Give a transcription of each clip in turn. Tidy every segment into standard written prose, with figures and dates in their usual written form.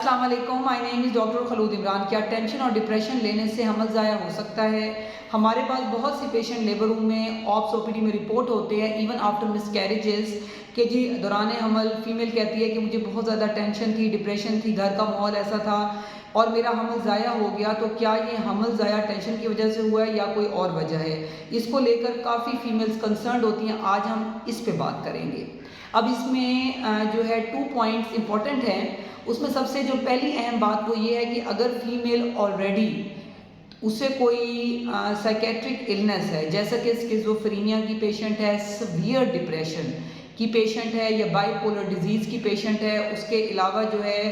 अस्सलाम वालेकुम, my name is doctor Khalood Imran. क्या टेंशन और डिप्रेशन लेने से हमल ज़ाया हो सकता है? हमारे पास बहुत सी पेशेंट लेबर रूम में ऑप्स ओपीडी में रिपोर्ट होते हैं इवन आफ्टर मिसकैरेजेस कि जी दौरान हमल फीमेल कहती है कि मुझे बहुत ज़्यादा टेंशन थी, डिप्रेशन थी, घर का माहौल ऐसा था और मेरा हमल ज़ाया हो गया। तो क्या ये हमल ज़ाया टेंशन की वजह से हुआ है या कोई और वजह है? इसको लेकर काफ़ी फीमेल्स कंसर्न्ड होती हैं। आज हम इस पे बात करेंगे। अब इसमें जो है 2 पॉइंट्स इंपॉर्टेंट हैं। उसमें सबसे जो पहली अहम बात वो ये है कि अगर फीमेल ऑलरेडी उसे कोई साइकेट्रिक इलनेस है, जैसा कि स्किज़ोफ्रेनिया की पेशेंट है, सीवियर डिप्रेशन की पेशेंट है या बाइपोलर डिजीज़ की पेशेंट है, उसके अलावा जो है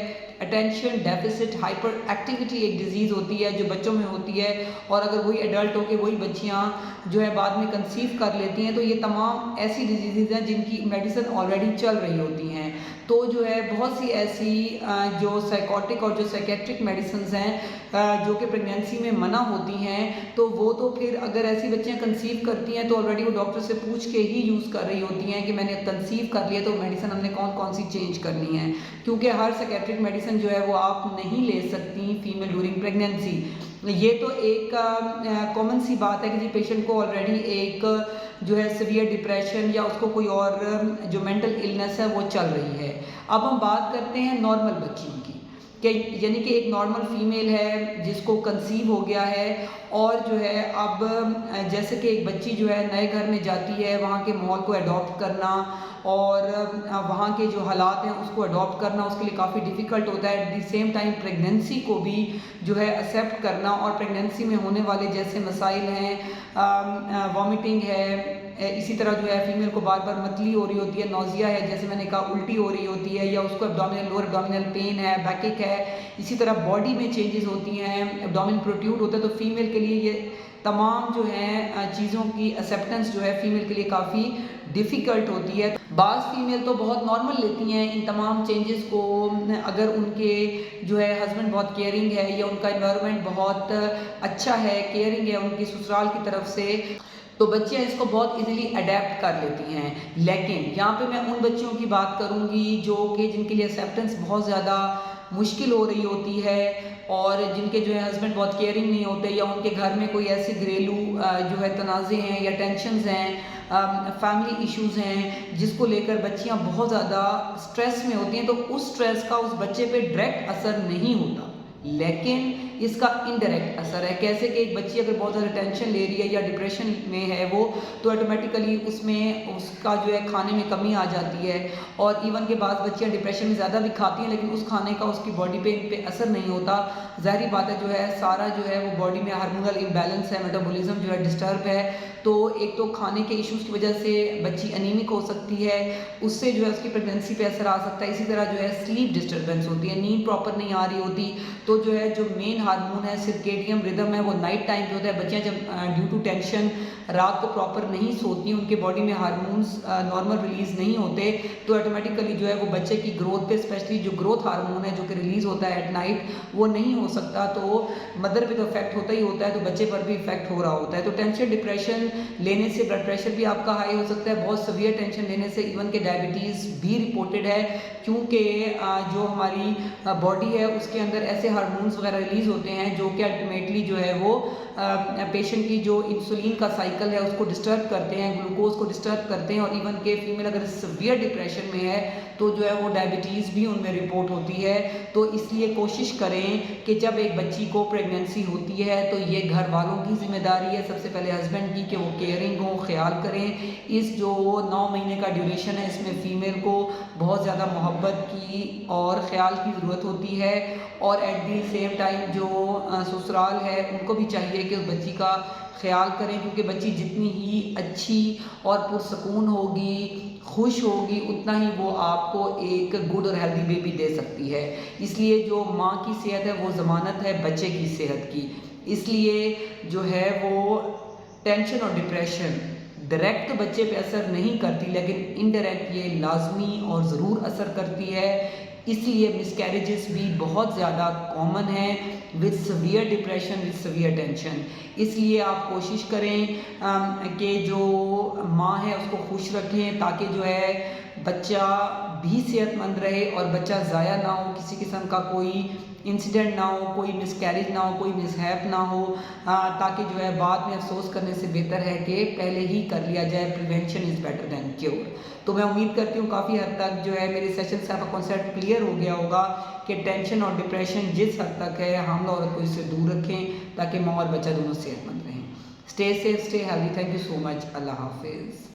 अटेंशन डेफिसिट हाइपर एक्टिविटी एक डिजीज़ होती है जो बच्चों में होती है और अगर वही एडल्ट हो के वही बच्चियाँ जो है बाद में कंसीव कर लेती हैं, तो ये तमाम ऐसी डिजीज़ हैं जिनकी मेडिसिन ऑलरेडी चल रही होती हैं। तो जो है बहुत सी ऐसी जो साइकोटिक और जो साइकेट्रिक मेडिसिन हैं जो कि प्रेगनेंसी में मना होती हैं, तो वो तो फिर अगर ऐसी बच्चियाँ कंसीव करती हैं तो ऑलरेडी वो डॉक्टर से पूछ के ही यूज़ कर रही होती हैं कि मैंने कंसीव कर लिया तो मेडिसिन हमने कौन कौन सी चेंज करनी है, क्योंकि हर साइकेट्रिक मेडिसिन जो है वो आप नहीं ले सकती फीमेल ड्यूरिंग प्रेगनेंसी। ये तो एक कॉमन सी बात है कि जी पेशेंट को ऑलरेडी एक जो है सीवियर डिप्रेशन या उसको कोई और जो मेंटल इलनेस है वो चल रही है। अब हम बात करते हैं नॉर्मल बच्चियों की, कि यानी कि एक नॉर्मल फीमेल है जिसको कंसीव हो गया है और जो है अब जैसे कि एक बच्ची जो है नए घर में जाती है, वहाँ के माहौल को अडॉप्ट करना और वहाँ के जो हालात हैं उसको अडॉप्ट करना उसके लिए काफ़ी डिफ़िकल्ट होता है। At the same time pregnancy को भी जो है एक्सेप्ट करना और प्रेगनेंसी में होने वाले जैसे मसाइल हैं, वॉमिटिंग है, इसी तरह जो है फीमेल को बार बार मतली हो रही होती है, नौजिया है, जैसे मैंने कहा उल्टी हो रही होती है या उसको एब्डोमिनल लोअर एब्डोमिनल पेन है, बैकिक है, इसी तरह बॉडी में चेंजेस होती हैं, एब्डोमिन प्रोट्रूड होता है। तो फीमेल के लिए ये तमाम जो हैं चीज़ों की एक्सेप्टेंस जो है फीमेल के लिए काफ़ी डिफ़िकल्ट होती है। बाज़ फीमेल तो बहुत नॉर्मल लेती हैं इन तमाम चेंजेस को, अगर उनके जो है हस्बैंड बहुत केयरिंग है या उनका एनवायरनमेंट बहुत अच्छा है, केयरिंग है उनकी ससुराल की तरफ से, तो बच्चियाँ इसको बहुत इजीली अडेप्ट कर लेती हैं। लेकिन यहाँ पे मैं उन बच्चियों की बात करूँगी जो कि जिनके लिए एक्सेप्टेंस बहुत ज़्यादा मुश्किल हो रही होती है और जिनके जो है हस्बैंड बहुत केयरिंग नहीं होते या उनके घर में कोई ऐसे घरेलू जो है तनाज़े हैं या टेंशन्स हैं, फैमिली इश्यूज़ हैं जिसको लेकर बच्चियाँ बहुत ज़्यादा स्ट्रेस में होती हैं। तो उस स्ट्रेस का उस बच्चे पे डायरेक्ट असर नहीं होता, लेकिन इसका इनडायरेक्ट असर है। कैसे कि एक बच्ची अगर बहुत ज़्यादा टेंशन ले रही है या डिप्रेशन में है वो, तो ऑटोमेटिकली उसमें उसका जो है खाने में कमी आ जाती है और इवन के बाद बच्चियाँ डिप्रेशन में ज़्यादा भी खाती हैं लेकिन उस खाने का उसकी बॉडी पे इन पे असर नहीं होता। ज़ाहिर बात है जो है सारा जो है वो बॉडी में हार्मोनल इम्बैलेंस है, मेटाबॉलिज्म जो है डिस्टर्ब है। तो एक तो खाने के इश्यूज़ की वजह से बच्ची अनीमिक हो सकती है, उससे जो है उसकी प्रेगनेंसी पे असर आ सकता है। इसी तरह जो है स्लीप डिस्टर्बेंस होती है, नींद प्रॉपर नहीं आ रही होती, तो जो है जो मेन हार्मोन है सर्केडियन रिदम है वो नाइट टाइम पे होता है। बच्चियाँ जब ड्यू टू टेंशन रात को प्रॉपर नहीं सोती, उनके बॉडी में हार्मोन्स नॉर्मल रिलीज़ नहीं होते, तो ऑटोमेटिकली जो है वो बच्चे की ग्रोथ पे स्पेशली जो ग्रोथ हार्मोन है जो कि रिलीज़ होता है एट नाइट वो नहीं हो सकता। तो मदर पे तो इफेक्ट होता ही होता है, तो बच्चे पर भी इफेक्ट हो रहा होता है। तो टेंशन डिप्रेशन लेने से ब्लड प्रेशर भी आपका हाई हो सकता है। बहुत सीवियर टेंशन लेने से इवन के डायबिटीज़ भी रिपोर्टेड है, क्योंकि जो हमारी बॉडी है उसके अंदर ऐसे हार्मोन्स वगैरह रिलीज़ होते हैं जो कि अल्टीमेटली जो है वो पेशेंट की जो इंसुलिन का साइकिल है उसको डिस्टर्ब करते हैं, ग्लूकोज को डिस्टर्ब करते हैं और इवन के फीमेल अगर सीवियर डिप्रेशन में है तो जो है वो डायबिटीज़ भी उनमें रिपोर्ट होती है। तो इसलिए कोशिश करें कि जब एक बच्ची को प्रेगनेंसी होती है तो ये घर वालों की जिम्मेदारी है, सबसे पहले हस्बैंड की, कि वो केयरिंग हो, ख्याल करें। इस जो 9 महीने का ड्यूरेशन है इसमें फ़ीमेल को बहुत ज़्यादा मोहब्बत की और ख्याल की ज़रूरत होती है और एट दी सेम टाइम जो ससुराल है उनको भी चाहिए कि उस बच्ची का ख्याल करें, क्योंकि बच्ची जितनी ही अच्छी और पुरसकून होगी, खुश होगी, उतना ही वो आपको एक गुड और हेल्दी बेबी दे सकती है। इसलिए जो माँ की सेहत है वो ज़मानत है बच्चे की सेहत की। इसलिए जो है वो टेंशन और डिप्रेशन डायरेक्ट बच्चे पे असर नहीं करती, लेकिन इनडायरेक्ट ये लाजमी और ज़रूर असर करती है। इसलिए मिसकैरेजेस भी बहुत ज़्यादा कॉमन है with severe depression, with severe tension. इसलिए आप कोशिश करें कि जो माँ है उसको खुश रखें ताकि जो है बच्चा भी सेहतमंद रहे और बच्चा ज़ाया ना हो, किसी किस्म का कोई इंसिडेंट ना हो, कोई मिसकैरेज ना हो, कोई मिसहैप ना हो, ताकि जो है बाद में अफसोस करने से बेहतर है कि पहले ही कर लिया जाए। Prevention is better than cure. तो मैं उम्मीद करती हूँ काफ़ी हद तक जो है मेरे सेशन से आपका कॉन्सेप्ट क्लियर हो गया होगा कि टेंशन और डिप्रेशन जिस हद तक है हामिला औरत को इससे दूर रखें ताकि माँ और बच्चा दोनों सेहतमंद रहें। Stay safe, stay healthy. Thank you so much. अल्लाह हाफिज़।